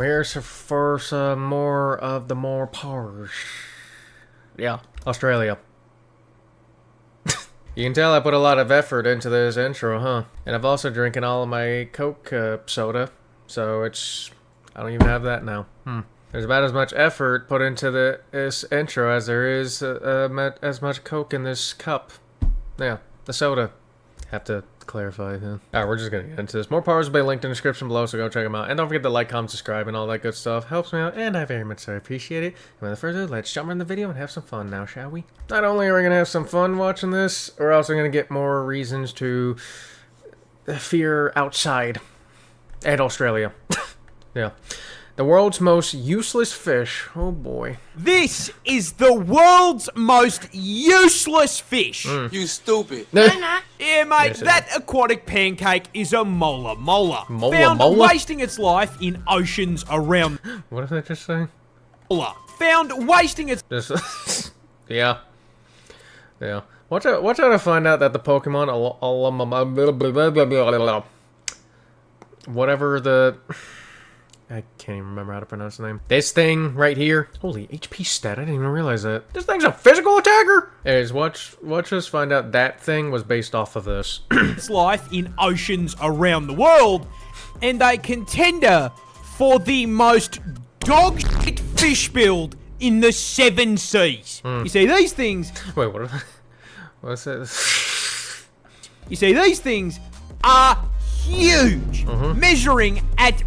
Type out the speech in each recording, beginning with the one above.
We're here for some more of the MoreParz. Yeah, Australia. You can tell I put a lot of effort into this intro, huh? And I've also drinking all of my Coke soda, so I don't even have that now. There's about as much effort put into this intro as there is as much Coke in this cup. Yeah, the soda. Have to clarify then. Alright, we're just gonna get into this. MoreParz will be linked in the description below, so go check them out. And don't forget to like, comment, subscribe, and all that good stuff. Helps me out, and I very much so appreciate it. And without further ado, let's jump in the video and have some fun now, shall we? Not only are we gonna have some fun watching this, we're also gonna get more reasons to fear outside and Australia. Yeah. The world's most useless fish. Oh boy. This is the world's most useless fish. You stupid. Yeah, mate, Yes, that aquatic pancake is a mola. Mola? Found wasting its life in oceans around. What did I just say? Mola. Found wasting its. Just, yeah. Yeah. Watch out to find out that the Pokemon, whatever the... I can't even remember how to pronounce the name. This thing right here. Holy HP stat, I didn't even realize that. This thing's a physical attacker! Anyways, watch us find out that thing was based off of this. its life in oceans around the world, and a contender for the most dog shit fish build in the 7 seas. You see, these things. Wait, what? What's that? You see, these things are huge, measuring at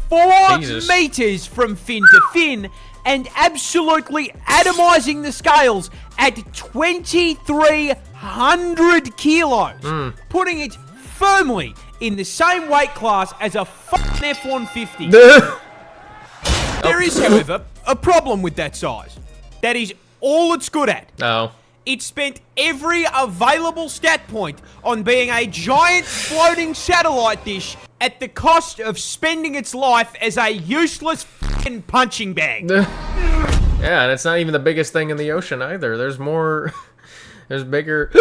4 Jesus. meters from fin to fin, and absolutely atomizing the scales at 2,300 kilos, putting it firmly in the same weight class as a fucking F-150. There is, however, a problem with that size. That is all it's good at. No. It spent every available stat point on being a giant floating satellite dish at the cost of spending its life as a useless f***ing punching bag. Yeah, and it's not even the biggest thing in the ocean either. There's more... There's bigger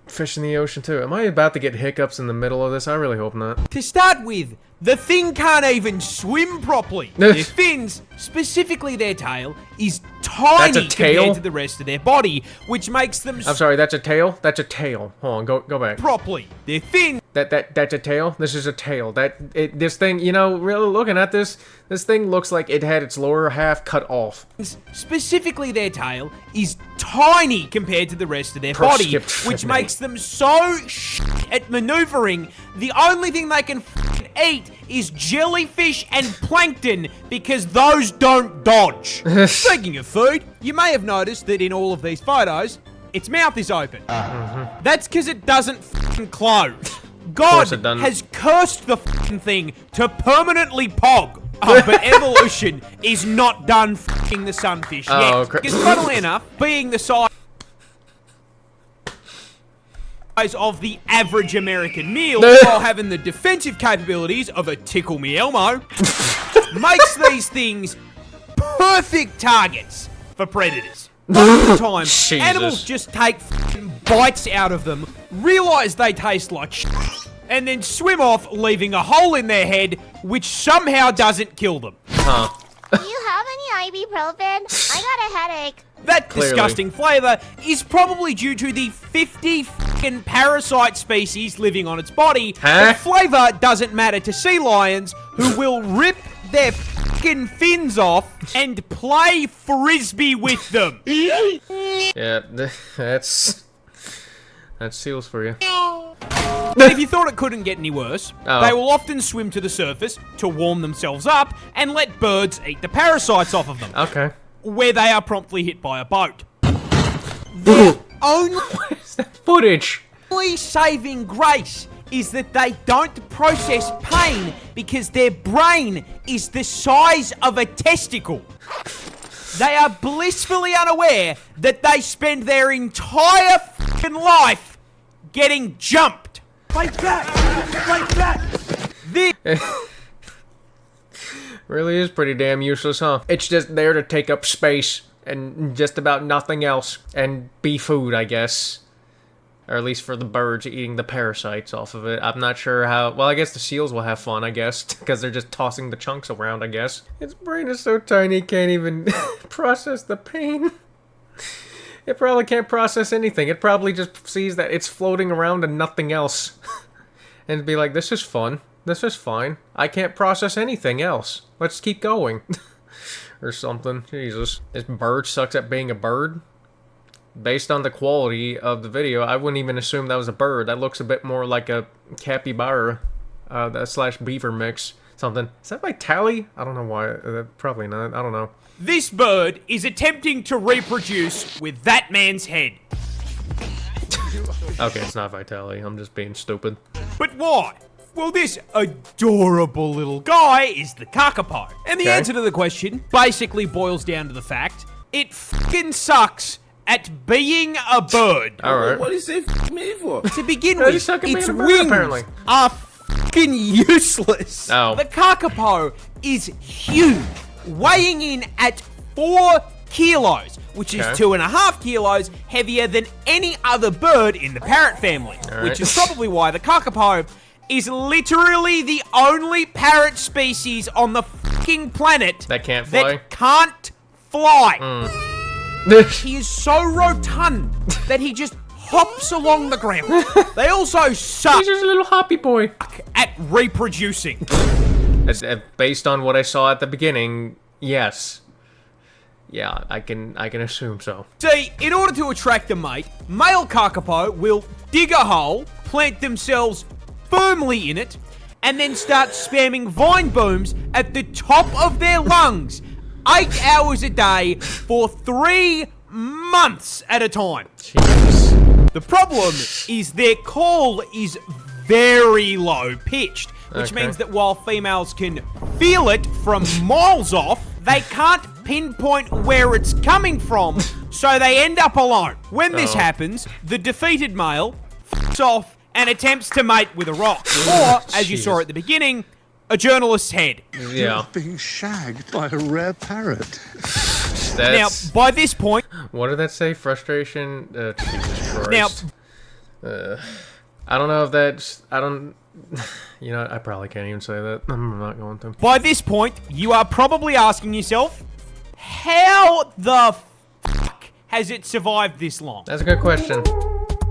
fish in the ocean too. Am I about to get hiccups in the middle of this? I really hope not. To start with, the thing can't even swim properly. Their fins, specifically their tail, is tiny That's a tail? compared to the rest of their body, which makes them I'm sorry, that's a tail? That's a tail. Hold on, go back. properly. Their fins That's a tail? This is a tail. This thing, you know, really looking at this thing looks like it had its lower half cut off. specifically their tail, is tiny compared to the rest of their body, which makes them so at maneuvering. The only thing they can eat is jellyfish and plankton, because those don't dodge. Speaking of food, you may have noticed that in all of these photos, its mouth is open. That's because it doesn't close. God has cursed the thing to permanently pog. But evolution is not done the sunfish yet. Because funnily enough, being the size of the average American meal while having the defensive capabilities of a Tickle Me Elmo makes these things perfect targets for predators. Most of the time, animals just take bites out of them, realize they taste like shit, and then swim off, leaving a hole in their head, which somehow doesn't kill them. Do you have any ibuprofen? I got a headache. That disgusting flavor is probably due to the 50 fucking parasite species living on its body. The flavor doesn't matter to sea lions, who will rip their fucking fins off and play frisbee with them. Yeah, that's seals for you. If you thought it couldn't get any worse, they will often swim to the surface to warm themselves up and let birds eat the parasites off of them. Okay. Where they are promptly hit by a boat. Their only Footage! saving grace is that they don't process pain because their brain is the size of a testicle. They are blissfully unaware that they spend their entire fucking life getting jumped. Fight back! Fight back! This Really is pretty damn useless, huh? It's just there to take up space and just about nothing else. And be food, I guess. Or at least for the birds eating the parasites off of it. I'm not sure how... Well, I guess the seals will have fun, I guess. Because they're just tossing the chunks around, I guess. Its brain is so tiny it can't even process the pain. It probably can't process anything. It probably just sees that it's floating around and nothing else. And be like, this is fun. This is fine. I can't process anything else. Let's keep going. Or something. Jesus. This bird sucks at being a bird. Based on the quality of the video, I wouldn't even assume that was a bird. That looks a bit more like a capybara slash beaver mix. Something. Is that like Tally? I don't know why. Probably not. I don't know. This bird is attempting to reproduce with that man's head. Okay, it's not Vitaly. I'm just being stupid. But why? Well, this adorable little guy is the kakapo. And the answer to the question basically boils down to the fact it fucking sucks at being a bird. Alright. What is it f me for? To begin with, its wings apparently are fucking useless. Oh. The kakapo is huge, weighing in at 4 kilos, which is 2.5 kilos heavier than any other bird in the parrot family. Which is probably why the kakapo is literally the only parrot species on the fucking planet that can't fly. He is so rotund that he just hops along the ground. They also suck. He's just a little hoppy boy at reproducing. Based on what I saw at the beginning, yes. Yeah, I can assume so. See, in order to attract a mate, male kakapo will dig a hole, plant themselves firmly in it, and then start spamming vine booms at the top of their lungs 8 hours a day for 3 months at a time. Jeez. The problem is their call is very low pitched, which means that while females can feel it from miles off, they can't pinpoint where it's coming from, so they end up alone. When this happens, the defeated male f***s off and attempts to mate with a rock, or, as you saw at the beginning, a journalist's head. Yeah. Being shagged by a rare parrot. Now, by this point... What did that say? Frustration? Jesus Christ. Now... I don't know if that's... I don't... You know, I probably can't even say that. I'm not going to. By this point, you are probably asking yourself, how the fuck has it survived this long? That's a good question.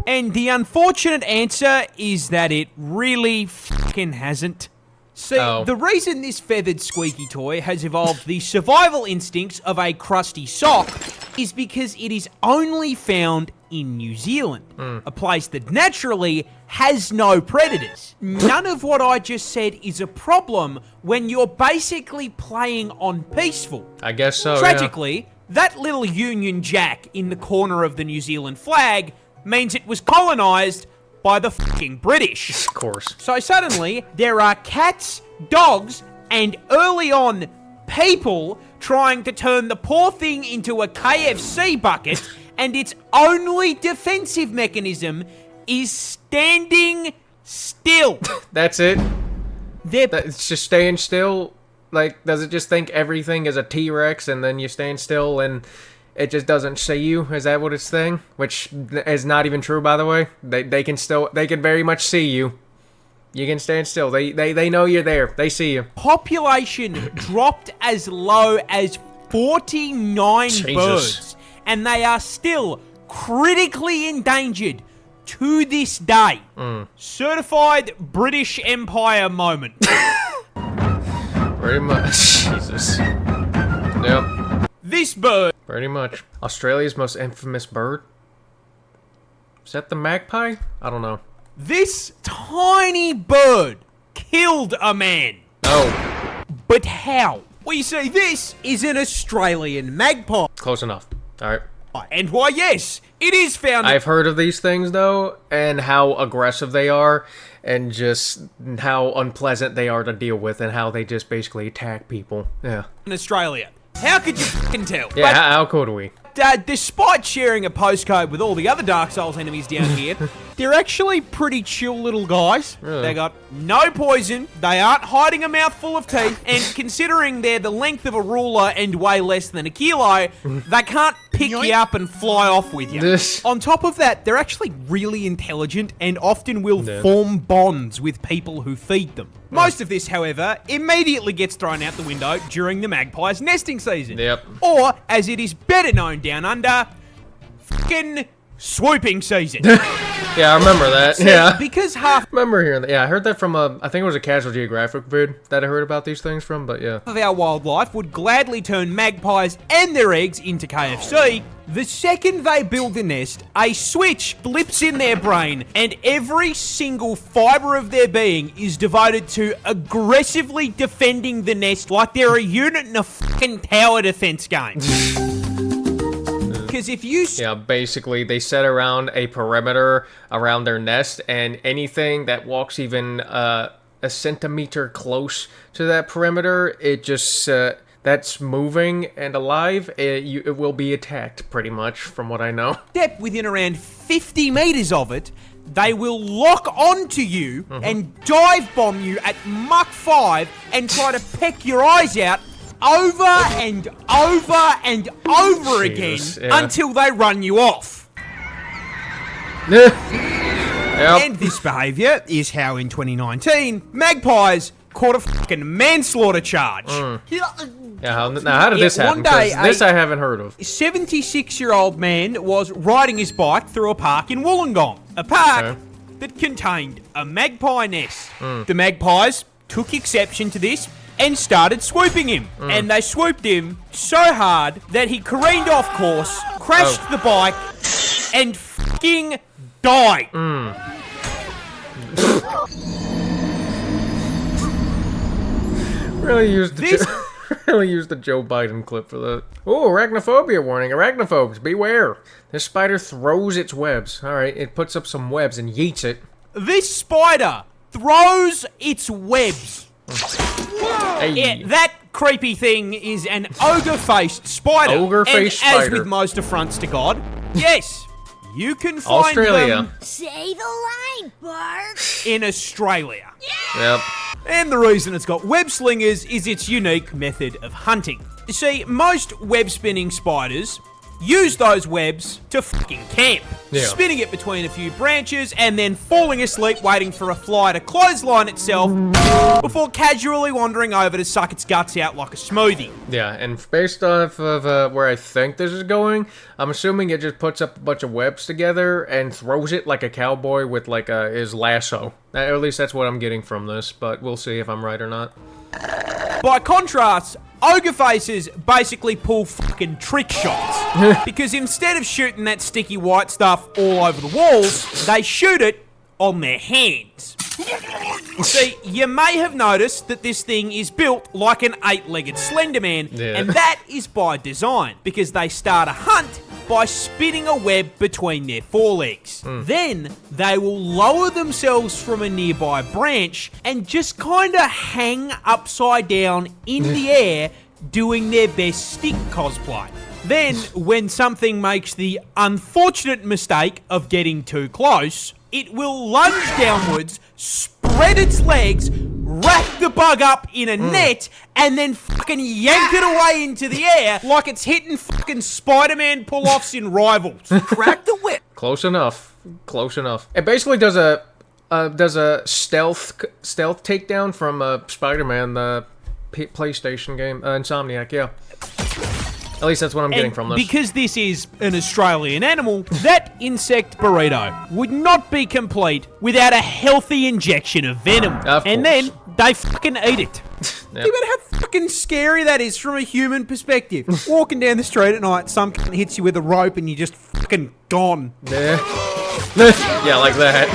And the unfortunate answer is that it really fucking hasn't. See, the reason this feathered squeaky toy has evolved the survival instincts of a crusty sock is because it is only found in New Zealand, a place that naturally has no predators. None of what I just said is a problem when you're basically playing on peaceful. I guess so, Tragically, that little Union Jack in the corner of the New Zealand flag means it was colonised by the fucking British. Of course. So suddenly, there are cats, dogs, and early on, people trying to turn the poor thing into a KFC bucket, and its only defensive mechanism is standing still. That's it? It's just staying still? Like, does it just think everything is a T-Rex and then you stand still and it just doesn't see you? Is that what it's saying? Which is not even true, by the way. They can very much see you. You can stand still. They know you're there. They see you. Population dropped as low as 49 birds. And they are still critically endangered to this day. Certified British Empire moment. Pretty much. Jesus. Yep. This bird. Pretty much. Australia's most infamous bird? Is that the magpie? I don't know. This tiny bird killed a man. Oh. But how? Well, you see, this is an Australian magpie. Close enough. Alright. And why, yes, it is found... I've heard of these things, though, and how aggressive they are, and just how unpleasant they are to deal with, and how they just basically attack people. Yeah. In Australia. How could you fucking tell? Yeah, how could we? Despite sharing a postcode with all the other Dark Souls enemies down here, they're actually pretty chill little guys. Really? They got no poison, they aren't hiding a mouthful of teeth, and considering they're the length of a ruler and weigh less than a kilo, they can't pick you up and fly off with you. This- On top of that, they're actually really intelligent and often will form bonds with people who feed them. Most of this, however, immediately gets thrown out the window during the magpie's nesting season. Yep. Or, as it is better known down under, fucking swooping season. Yeah, I remember that. Yeah. Because half Remember hearing that. Yeah, I heard that from I think it was a Casual Geographic vid that I heard about these things from, but yeah. of our wildlife would gladly turn magpies and their eggs into KFC, the second they build the nest, a switch flips in their brain and every single fibre of their being is devoted to aggressively defending the nest like they're a unit in a fucking tower defense game. Because if you... Yeah, basically, they set around a perimeter around their nest, and anything that walks even a centimeter close to that perimeter, it just... that's moving and alive, it will be attacked, pretty much, from what I know. Step within around 50 meters of it, they will lock onto you and dive bomb you at Mach 5 and try to peck your eyes out over and over and over again until they run you off. Yep. And this behaviour is how in 2019, magpies caught a fucking manslaughter charge. Yeah, now how did this happen? One day, 'Cause this I haven't heard of. 76-year-old man was riding his bike through a park in Wollongong, a park that contained a magpie nest. The magpies took exception to this and started swooping him. And they swooped him so hard that he careened off course, crashed the bike, and fucking died. Really used the Joe Biden clip for that. Oh, arachnophobia warning. Arachnophobes, beware. This spider throws its webs. Alright, it puts up some webs and yeets it. This spider throws its webs. Hey. Yeah, that creepy thing is an ogre-faced spider. Ogre-faced and as spider. with most affronts to God, yes, you can find Australia. them Say the line, Bart. in Australia. Yep. And the reason it's got web slingers is its unique method of hunting. You see, most web-spinning spiders use those webs to fucking camp. Yeah. Spinning it between a few branches and then falling asleep waiting for a fly to clothesline itself before casually wandering over to suck its guts out like a smoothie. Yeah, and based off of where I think this is going, I'm assuming it just puts up a bunch of webs together and throws it like a cowboy with like his lasso. At least that's what I'm getting from this, but we'll see if I'm right or not. By contrast, ogre faces basically pull fucking trick shots. Because instead of shooting that sticky white stuff all over the walls, they shoot it on their hands. See, you may have noticed that this thing is built like an 8-legged Slender Man, and that is by design, because they start a hunt by spinning a web between their forelegs. Then, they will lower themselves from a nearby branch and just kinda hang upside down in the air, doing their best stick cosplay. Then, when something makes the unfortunate mistake of getting too close, it will lunge downwards, spread its legs, wrap the bug up in a net, and then fucking yank it away into the air like it's hitting fucking Spider-Man pull-offs in Rivals. Crack the whip. Close enough. Close enough. It basically does a stealth takedown from Spider-Man, the PlayStation game, Insomniac. Yeah. At least that's what I'm getting from this. Because this is an Australian animal, that insect burrito would not be complete without a healthy injection of venom. Of and course. then they fucking eat it. Yep. Think about how fucking scary that is from a human perspective. Walking down the street at night, some cunt hits you with a rope and you're just fucking gone. Yeah. Yeah, like that.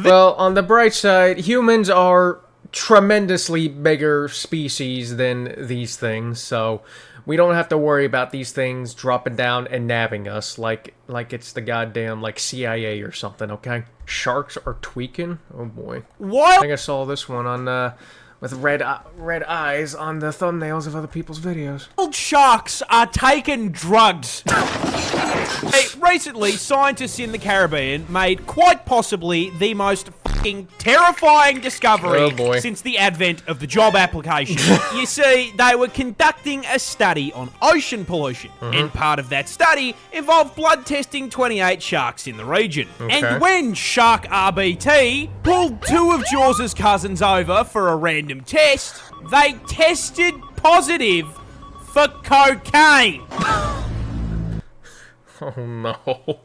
Well, on the bright side, humans are tremendously bigger species than these things, so we don't have to worry about these things dropping down and nabbing us like it's the goddamn like CIA or something. Okay, sharks are tweaking. Oh boy. Why? I think I saw this one on with red eyes on the thumbnails of other people's videos. Old sharks are taking drugs. Hey, recently, scientists in the Caribbean made quite possibly the most fucking fucking terrifying discovery Oh, boy. since the advent of the job application. You see, they were conducting a study on ocean pollution, and part of that study involved blood testing 28 sharks in the region. Okay. And when Shark RBT pulled 2 of Jaws' cousins over for a random test, they tested positive for cocaine. Oh no.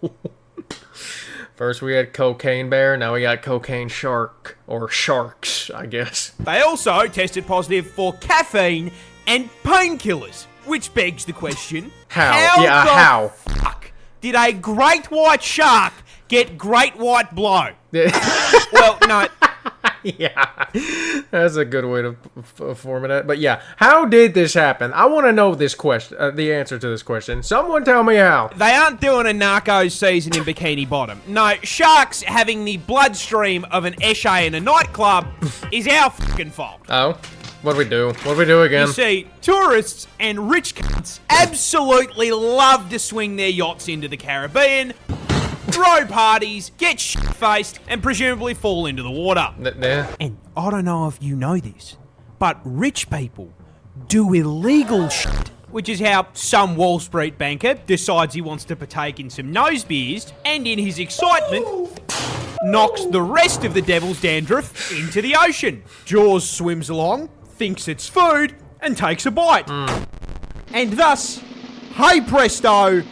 First we had cocaine bear, now we got cocaine shark. Or sharks, I guess. They also tested positive for caffeine and painkillers, which begs the question, How? fuck did a great white shark get great white blow? Well, no. Yeah, that's a good way to form it. But yeah, how did this happen? I want to know this question, the answer to this question. Someone tell me how. They aren't doing a Narcos season in Bikini Bottom. No, sharks having the bloodstream of an esche in a nightclub is our fucking fault. Oh, what do we do? What do we do again? You see, tourists and rich cunts absolutely love to swing their yachts into the Caribbean, throw parties, get shit-faced, and presumably fall into the water. Yeah. And I don't know if you know this, but rich people do illegal shit, which is how some Wall Street banker decides he wants to partake in some nose beers, and in his excitement, knocks the rest of the devil's dandruff into the ocean. Jaws swims along, thinks it's food, and takes a bite. And thus, hey presto,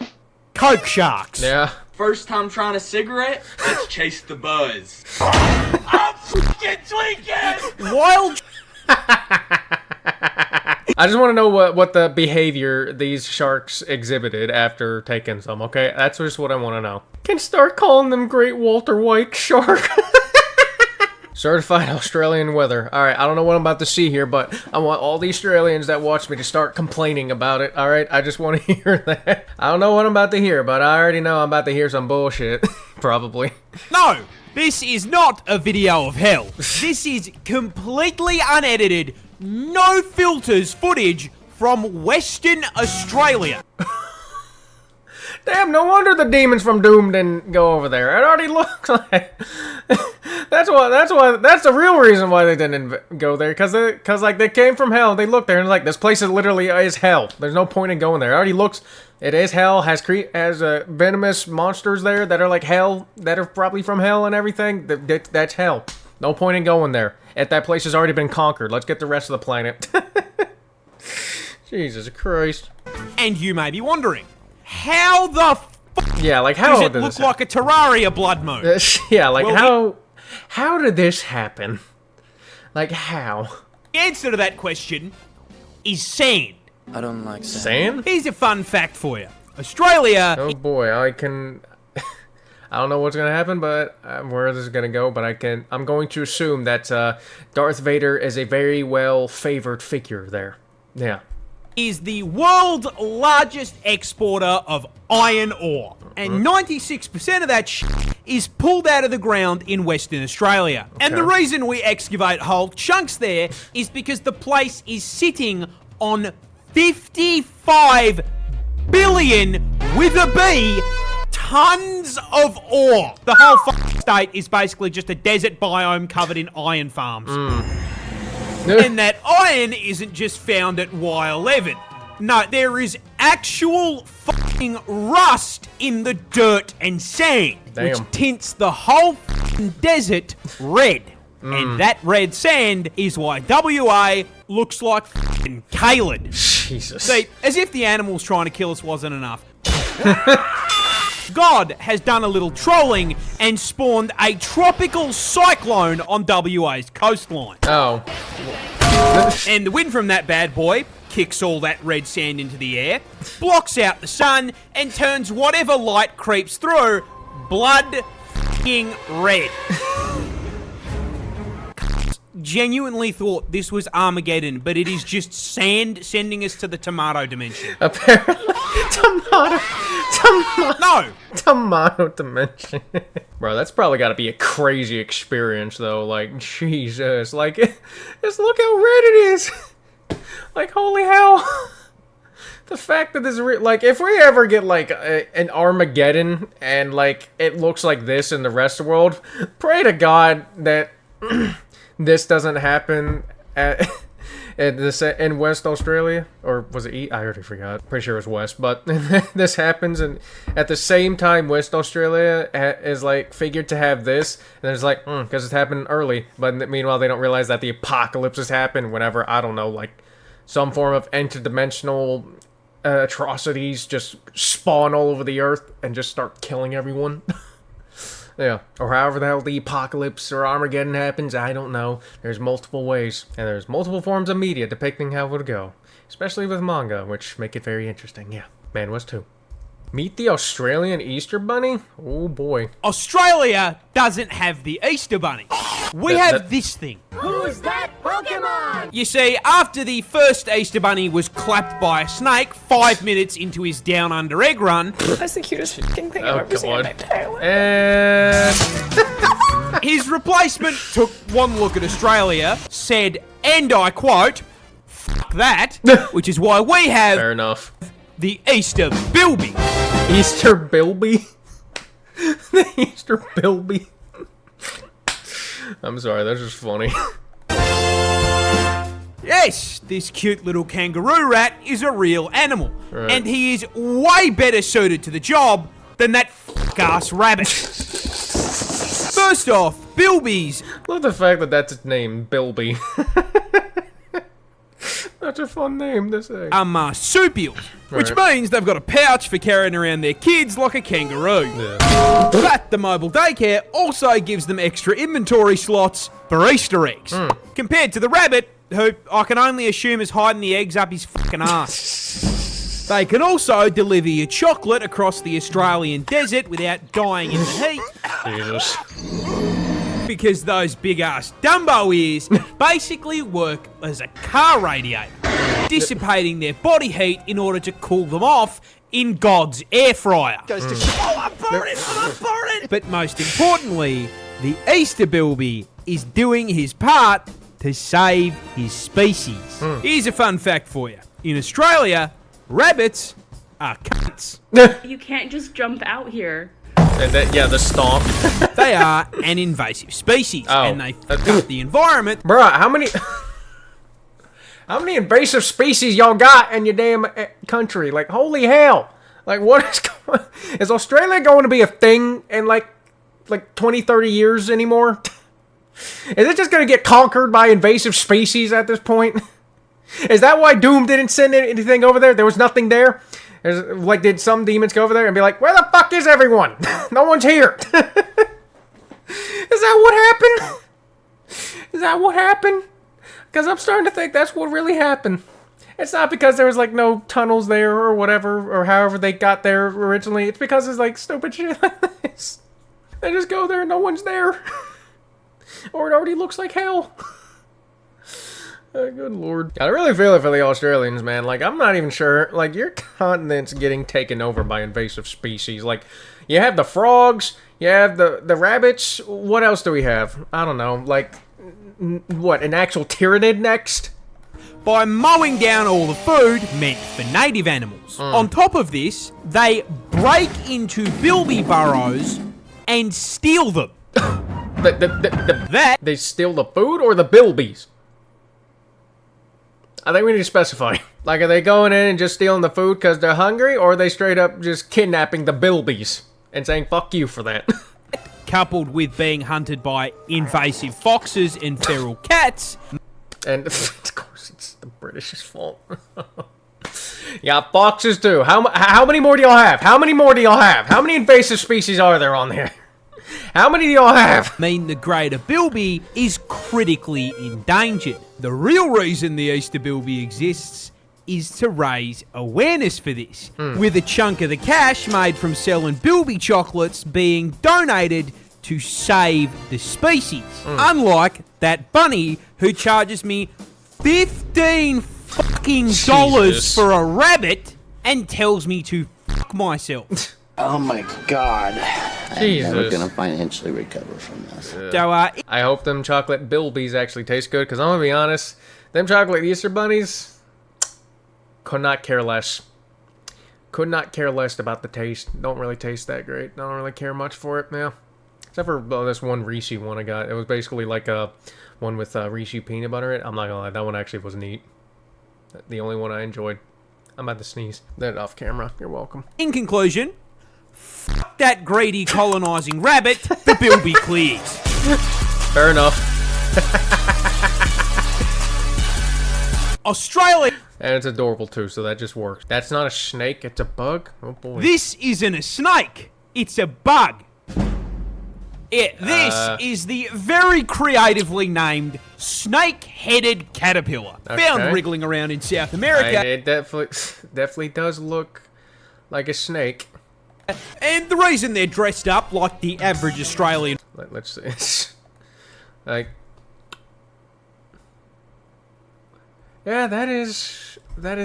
Coke sharks. Yeah. First time trying a cigarette, let's chase the buzz. I'm fucking tweaking! Wild I just want to know what the behavior these sharks exhibited after taking some, okay? That's just what I want to know. Can start calling them Great Walter White Shark. Certified Australian weather. Alright, I don't know what I'm about to see here, but I want all the Australians that watch me to start complaining about it, alright? I just want to hear that. I don't know what I'm about to hear, but I already know I'm about to hear some bullshit. Probably. No, this is not a video of hell. This is completely unedited, no filters footage from Western Australia. Damn, no wonder the demons from Doom didn't go over there. It already looks like... That's the real reason why they didn't go there. Cause like, they came from hell, they looked there, and like, this place literally is hell. There's no point in going there. It already looks... It is hell, has venomous monsters there that are like hell, that are probably from hell and everything. That's hell. No point in going there. That place has already been conquered. Let's get the rest of the planet. Jesus Christ. And you may be wondering, how the fuck yeah, like how does it look like a Terraria blood moon? Yeah, like Well, how did this happen? Like how? The answer to that question is sand. I don't like sand. Sand? Here's a fun fact for you. Australia... Oh boy, I don't know what's gonna happen, but where this is gonna go, but I'm going to assume that Darth Vader is a very well favored figure there. Yeah. is the world's largest exporter of iron ore. And 96% of that shit is pulled out of the ground in Western Australia. And the reason we excavate whole chunks there is because the place is sitting on 55 billion, with a B, tons of ore. The whole state is basically just a desert biome covered in iron farms. And that iron isn't just found at Y11. No, there is actual fucking rust in the dirt and sand, which tints the whole fucking desert red. And that red sand is why WA looks like fucking Caled. Jesus. See, as if the animals trying to kill us wasn't enough. God has done a little trolling and spawned a tropical cyclone on WA's coastline. Oh. And the wind from that bad boy kicks all that red sand into the air, blocks out the sun, and turns whatever light creeps through blood f***ing red. Genuinely thought this was Armageddon, but it is just sand sending us to the tomato dimension. Apparently. Tomato dimension. Bro, that's probably got to be a crazy experience, though. Like, Jesus. Like, just look how red it is. Like, holy hell. The fact that this is like, if we ever get like an Armageddon and like it looks like this in the rest of the world, pray to God that this doesn't happen in West Australia, or was it East? I already forgot. Pretty sure it was West, but this happens, and at the same time, West Australia is like figured to have this, and it's like, because it's happened early, but meanwhile they don't realize that the apocalypse has happened whenever, I don't know, like some form of interdimensional atrocities just spawn all over the earth and just start killing everyone. Yeah, or however the hell the apocalypse or Armageddon happens, I don't know. There's multiple ways, and there's multiple forms of media depicting how it would go. Especially with manga, which make it very interesting, yeah. Man was too. Meet the Australian Easter Bunny? Oh boy. Australia doesn't have the Easter Bunny. We have this thing. Who's that Pokemon? You see, after the first Easter Bunny was clapped by a snake 5 minutes into his down under egg run, that's the cutest fucking thing I've ever seen in my entire life. And his replacement took one look at Australia, said, and I quote, "Fuck that," which is why we have fair enough. The Easter Bilby. Easter Bilby? The Easter Bilby. I'm sorry, that's just funny. Yes, this cute little kangaroo rat is a real animal. Right. And he is way better suited to the job than that f***ass rabbit. First off, Bilbies. Love the fact that that's its name, Bilby. That's a fun name to say. Are marsupials, which Right. means they've got a pouch for carrying around their kids like a kangaroo. Yeah. But the mobile daycare also gives them extra inventory slots for Easter eggs. Compared to the rabbit, who I can only assume is hiding the eggs up his fucking ass. They can also deliver you chocolate across the Australian desert without dying in the heat. Jesus. Because those big-ass Dumbo ears basically work as a car radiator, dissipating their body heat in order to cool them off in God's air fryer. I'm burning! But most importantly, the Easter Bilby is doing his part to save his species. Here's a fun fact for you. In Australia, rabbits are cunts. You can't just jump out here. And that, yeah, the stomp. They are an invasive species, Oh. and they fuck up the environment. Bruh, how many invasive species y'all got in your damn country? Like, holy hell. Like, what is going... Is Australia going to be a thing in, like 20, 30 years anymore? Is it just going to get conquered by invasive species at this point? Is that why Doom didn't send anything over there? There was nothing there? Like, did some demons go over there and be like, where the fuck is everyone? No one's here. Is that what happened? Is that what happened? Because I'm starting to think that's what really happened. It's not because there was, like, no tunnels there or whatever, or however they got there originally. It's because it's, like, stupid shit like this. They just go there and no one's there. Or it already looks like hell. Good lord. I really feel it for the Australians, man. Like, I'm not even sure. Like, your continent's getting taken over by invasive species. Like, you have the frogs, you have the rabbits. What else do we have? I don't know. Like, what, an actual tyrannid next? By mowing down all the food meant for native animals. On top of this, they break into bilby burrows and steal them. They steal the food or the bilbies? I think we need to specify. Like, are they going in and just stealing the food because they're hungry, or are they straight up just kidnapping the bilbies and saying, fuck you for that? Coupled with being hunted by invasive foxes and feral cats. And, of course, it's the British's fault. Yeah, foxes too. How many more do y'all have? How many more do y'all have? How many invasive species are there on there? How many do y'all have? Mean the greater bilby is critically endangered. The real reason the Easter bilby exists is to raise awareness for this, with a chunk of the cash made from selling bilby chocolates being donated to save the species. Unlike that bunny who charges me $15 fucking dollars for a rabbit and tells me to fuck myself. Oh my god. Jesus. I'm never gonna financially recover from this. So, I hope them chocolate bilbies actually taste good, because I'm gonna be honest, them chocolate Easter bunnies could not care less. Could not care less about the taste. Don't really taste that great. Don't really care much for it, yeah. Except for this one Reese one I got. It was basically like a one with Reese peanut butter in it. I'm not gonna lie, that one actually was neat. The only one I enjoyed. I'm about to sneeze. That off camera. You're welcome. In conclusion, f that greedy colonizing rabbit, the bilby clears. Fair enough. Australia. And it's adorable too, so that just works. That's not a snake, it's a bug? Oh boy. This isn't a snake, it's a bug. Yeah, this is the very creatively named snake-headed caterpillar. Okay. Found wriggling around in South America. It definitely does look like a snake. And the reason they're dressed up like the average Australian... Let's see. Like... Yeah, that is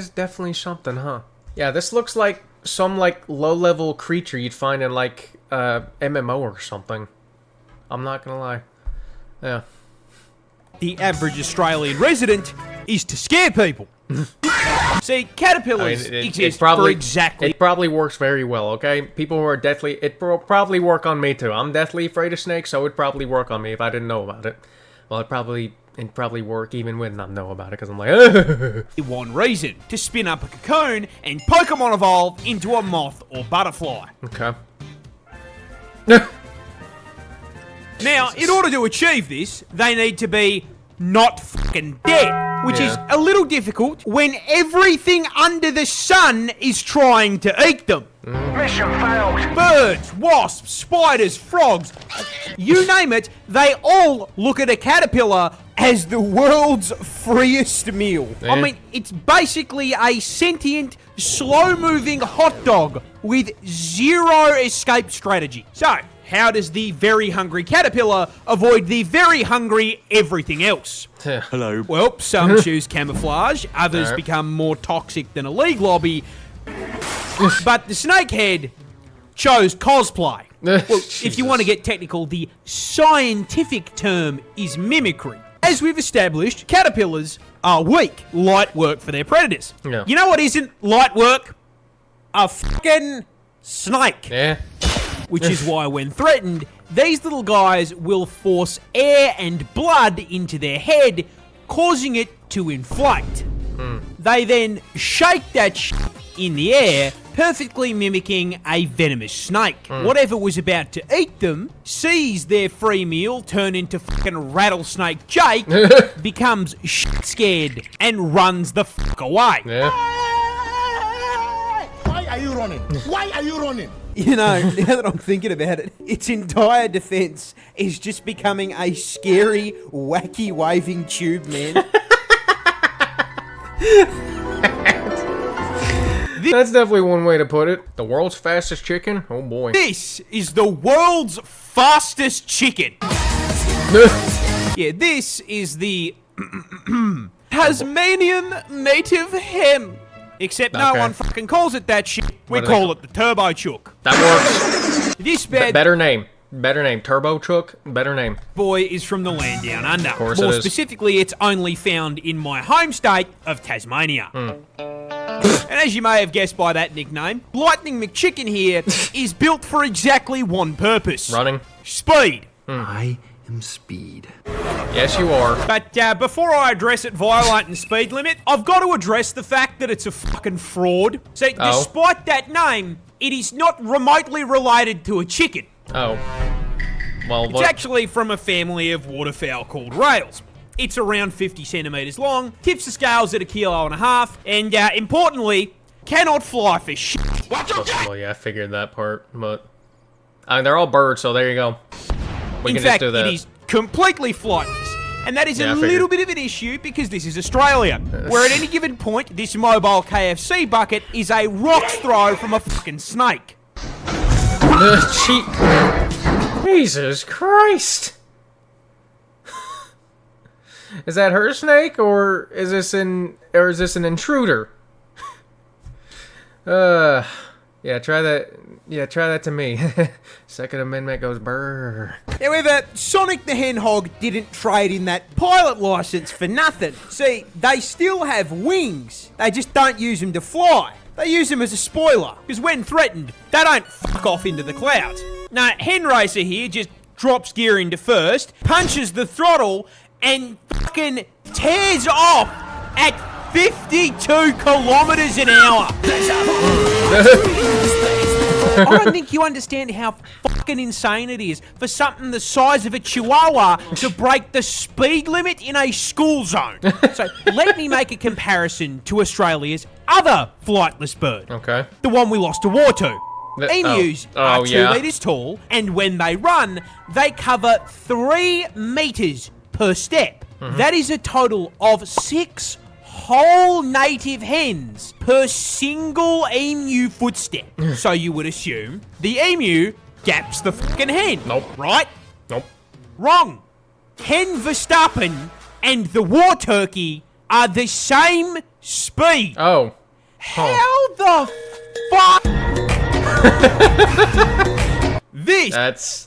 definitely something, huh? Yeah, this looks like some, like, low-level creature you'd find in, like, MMO or something. I'm not gonna lie. Yeah. The average Australian resident is to scare people. See, caterpillars exist for exactly... It probably works very well, okay? People who are deathly... It probably work on me, too. I'm deathly afraid of snakes, so it'd probably work on me if I didn't know about it. Well, it'd probably work even when I know about it, because I'm like... One reason, to spin up a cocoon and Pokemon evolve into a moth or butterfly. Okay. Now, in order to achieve this, they need to be not fucking dead, which is a little difficult when everything under the sun is trying to eat them. Mission failed. Birds, wasps, spiders, frogs, you name it, they all look at a caterpillar as the world's freest meal. I mean, it's basically a sentient, slow-moving hot dog with zero escape strategy. So, how does the very hungry caterpillar avoid the very hungry everything else? Hello. Well, some choose camouflage, others become more toxic than a league lobby, but the snakehead chose cosplay. Well, if you want to get technical, the scientific term is mimicry. As we've established, caterpillars are weak, light work for their predators. Yeah. You know what isn't light work? A fucking snake. Yeah. Which is why when threatened, these little guys will force air and blood into their head, causing it to inflate. They then shake that shit in the air, perfectly mimicking a venomous snake. Whatever was about to eat them sees their free meal turn into fucking rattlesnake Jake, becomes shit scared, and runs the fuck away. Yeah. Why are you running? Why are you running? You know, now that I'm thinking about it, its entire defense is just becoming a scary, wacky, waving tube man. That's definitely one way to put it. The world's fastest chicken? Oh boy. This is the world's fastest chicken. Yeah, this is the Tasmanian native hen. Except no one fucking calls it that shit. We call it the Turbo Chook. That works. This bad better name. Better name. Turbo Chook. Better name. boy is from the land down under. Of course More it is. specifically, it's only found in my home state of Tasmania. And as you may have guessed by that nickname, Lightning McChicken here is built for exactly one purpose. Running. Speed. I am Speed. Yes, you are. But before I address it violating speed limit, I've got to address the fact that it's a fucking fraud. See, despite that name, it is not remotely related to a chicken. Oh. Well, It's actually from a family of waterfowl called rails. It's around 50 centimeters long, tips the scales at 1.5 kilos, and importantly, cannot fly for shit. Well, yeah, I figured that part, but I mean, they're all birds, so there you go. We In can fact, just do that. it is completely flightless. And that is a little bit of an issue because this is Australia, where at any given point, this mobile KFC bucket is a rock's throw from a fucking snake. Jesus Christ! Is that her snake, or is this an intruder? Yeah, try that. Yeah, try that to me. Second Amendment goes brrr. However, Sonic the Hedgehog didn't trade in that pilot license for nothing. See, they still have wings. They just don't use them to fly. they use them as a spoiler, because when threatened, they don't fuck off into the clouds. No, Hen Racer here just drops gear into first, punches the throttle, and fucking tears off at 52 kilometers an hour. I don't think you understand how fucking insane it is for something the size of a chihuahua to break the speed limit in a school zone. So let me make a comparison to Australia's other flightless bird. Okay. The one we lost a war to. Emus are 2 yeah. meters tall, and when they run, they cover 3 meters per step. That is a total of 6 whole native hens per single emu footstep. So you would assume the emu gaps the fucking hen. Nope. Right? Nope. Wrong. Hen Verstappen and the war turkey are the same speed. Oh. How the fuck?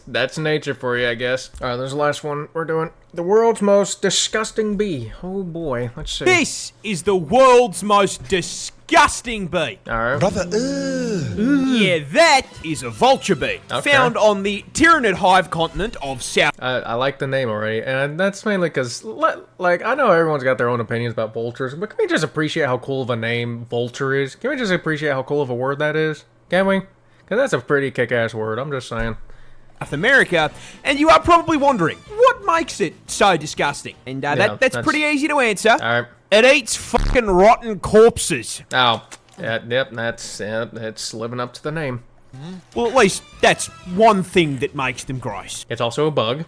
That's nature for you, I guess. All right, there's the last one we're doing. The world's most disgusting bee. Oh boy, let's see. This is the world's most disgusting bee. All right. Brother, Yeah, that is a vulture bee. Okay. Found on the Tyrannid hive continent of South. I like the name already, and that's mainly because, like, I know everyone's got their own opinions about vultures, but can we just appreciate how cool of a name vulture is? Can we just appreciate how cool of a word that is? Can we? Because that's a pretty kick-ass word, I'm just saying. South America, and you are probably wondering, what makes it so disgusting? And that's pretty easy to answer. All right. It eats fucking rotten corpses. Oh. Yeah, yep, it's living up to the name. Well, at least that's one thing that makes them gross. It's also a bug.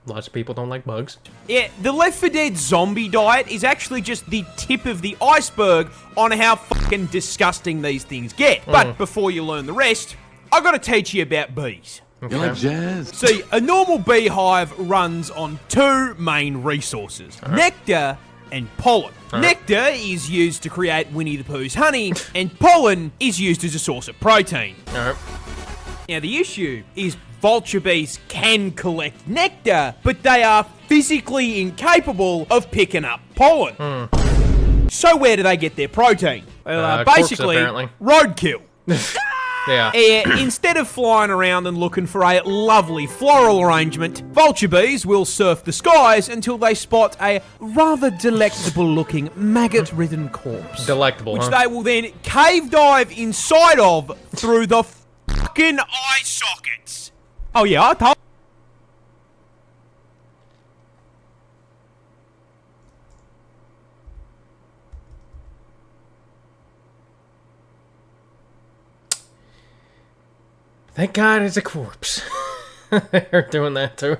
Lots of people don't like bugs. Yeah, the Left 4 Dead zombie diet is actually just the tip of the iceberg on how fucking disgusting these things get. But before you learn the rest, I gotta teach you about bees. Okay. You like jazz? See, a normal beehive runs on 2 main resources, nectar and pollen. Nectar is used to create Winnie the Pooh's honey, and pollen is used as a source of protein. Alright. Now, the issue is vulture bees can collect nectar, but they are physically incapable of picking up pollen. So where do they get their protein? Basically, corpse, apparently. roadkill. Yeah. Instead of flying around and looking for a lovely floral arrangement, vulture bees will surf the skies until they spot a rather delectable-looking maggot-ridden corpse. Delectable, which huh? they will then cave dive inside of through the fucking eye sockets. Oh yeah, I told. Thank God it's a corpse. They're doing that too.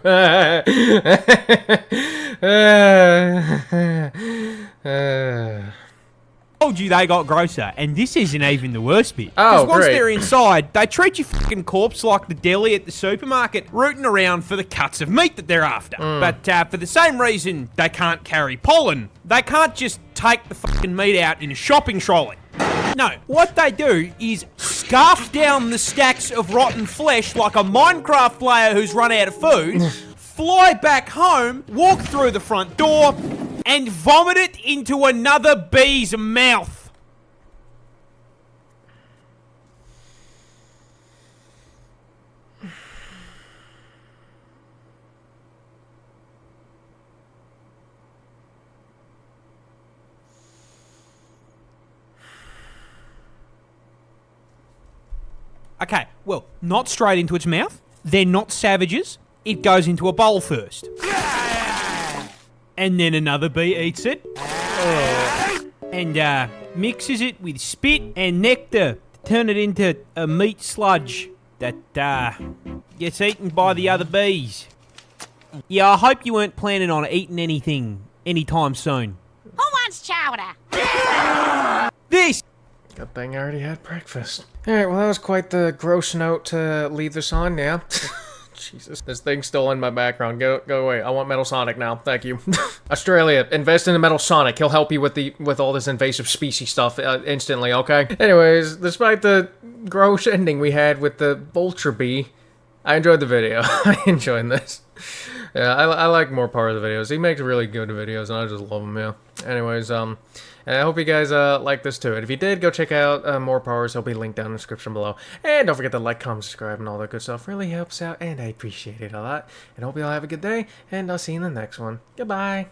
Told you they got grosser, and this isn't even the worst bit. Oh, Because once great. they're inside, they treat your fucking corpse like the deli at the supermarket, rooting around for the cuts of meat that they're after. But for the same reason they can't carry pollen, they can't just take the fucking meat out in a shopping trolley. No, what they do is scarf down the stacks of rotten flesh like a Minecraft player who's run out of food, fly back home, walk through the front door, and vomit it into another bee's mouth. Okay, well, not straight into its mouth. They're not savages. It goes into a bowl first. And then another bee eats it. And mixes it with spit and nectar to turn it into a meat sludge that gets eaten by the other bees. Yeah, I hope you weren't planning on eating anything anytime soon. Who wants chowder? This! Good thing I already had breakfast. Alright, well that was quite the gross note to leave this on now. Jesus, this thing's still in my background. Go away. I want Metal Sonic now. Thank you. Australia, invest in the Metal Sonic. He'll help you with all this invasive species stuff instantly, okay? Anyways, despite the gross ending we had with the vulture bee, I enjoyed the video. I enjoyed this. Yeah, I like MoreParz videos. He makes really good videos, and I just love him, yeah. Anyways, and I hope you guys like this too. And if you did, go check out MoreParz. He'll be linked down in the description below. And don't forget to like, comment, subscribe, and all that good stuff. Really helps out, and I appreciate it a lot. And hope you all have a good day, and I'll see you in the next one. Goodbye.